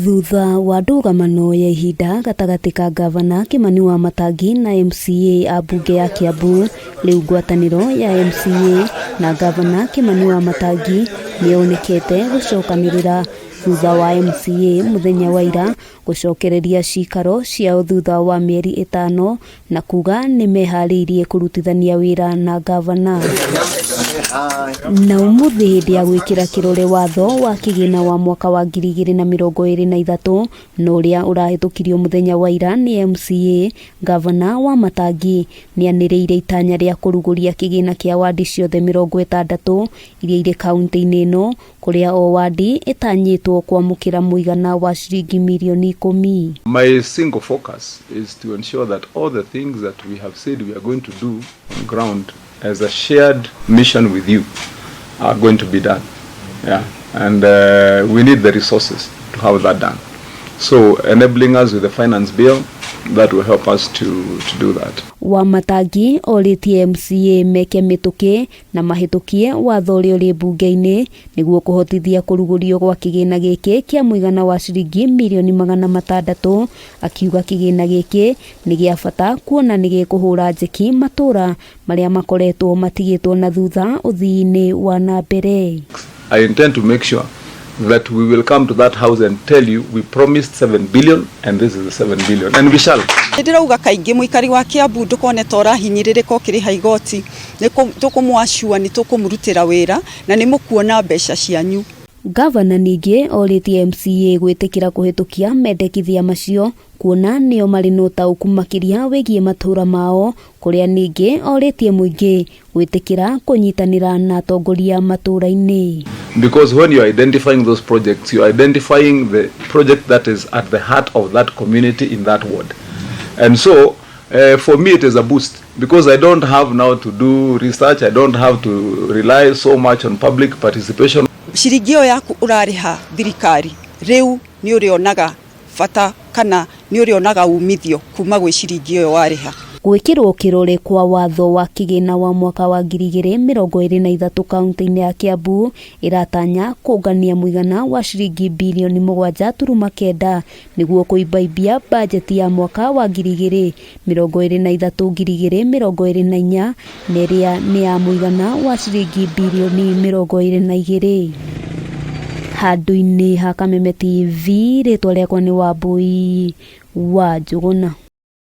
Thutha wa ndũgamano ya ihinda gatagatĩ ka Ngavana Kimani Wamatangi na MCA a mbunge ya KIAMBU, rĩu ngwatanĩro ya MCA na Ngavana Kimani Wamatangi nĩyonekete gũcokanĩrĩra thutha wa MCA mũthenya wa ira gũcokereria cikaro ciao thutha wa mĩeri 5 na kuuga nĩmeharĩirie kũrutithania wĩra na Ngavana. Na umuthi hĩndĩ ya gwĩkĩra kĩrore watho wa kĩgĩna wa mwaka wa 2023 na ũrĩa ũrahĩtũkirio mũthenya wa ira nĩ MCA, Ngavana Wamatangi nĩanĩrĩire itanya rĩa kũrugũria kĩgĩna kĩa wandi ciothe 60 iria irĩ kaunti-inĩ ĩno, kũrĩa o wandi ĩtanyĩtwo kwamũkĩra mũigana wa ciringi mirioni 10. My single focus is to ensure that all the things that we have said we are going to do on ground as a shared mission with you are going to be done. Yeah, and we need the resources to have that done. So enabling us with the finance bill, that will help us to do that. Wamatangi orĩtie MCA meke mĩtũkĩ na mahĩtũkie watho ũrĩa ũrĩ mbunge-inĩ nĩguo kũhotithia kũrugũrio gwa kĩgĩna gĩkĩ kĩa mũigana wa ciringi mirioni 600, akiuga kĩgĩna gĩkĩ nĩ gĩa bata kuona nĩ gĩkũhũra njeki matũra marĩa makoretwo matigĩtwo na thutha ũthii-inĩ wa NAMBERE. I intend to make sure that we will come to that house and tell you we promised 7 billion and this is the 7 billion and we shall. Ndirauga kaingĩ mũikari wa KIAMBU ndukone tora hinyĩrĩrĩka ũkĩrĩha igoti nĩtũkũmwacua nĩtũkũmũrutĩra wĩra na nĩmũkuona mbeca cianyu. Ngavana ningĩ orĩtie MCA gwĩtĩkĩra kũhĩtũkia mendekithia macio kuona nĩo marĩ na ũtaũku makĩria wĩgiĩ matũra mao, kũrĩa ningĩ orĩtie mũingĩ gwĩtĩkĩra kũnyitanĩra na atongoria matũra-inĩ. Because when you are identifying those projects, you are identifying the project that is at the heart of that community in that ward. And so, for me it is a boost because I don't have now to do research, I don't have to rely so much on public participation. Ciringi ĩyo yaku ũrarĩha thirikari, rĩu nĩ ũrĩonaga bata kana nĩ ũrĩonaga umithio kuma gwĩ ciringi ĩyo warĩha. Gwĩkĩrwo kĩrore kwa watho wa kĩgĩna wa mwaka wa 2023 kaunti-inĩ ya KIAMBU ĩratanya kũngania mũigana wa ciringi bilioni 7.9 nĩguo kũimbaimbia bajeti ya mwaka wa 2023-2024 na ĩrĩa nĩ ya mũigana wa ciringi bilioni 22. Handũ-inĩ ha Kameme TV, rĩtwa rĩakwa nĩ Wambui wa Njũgũna.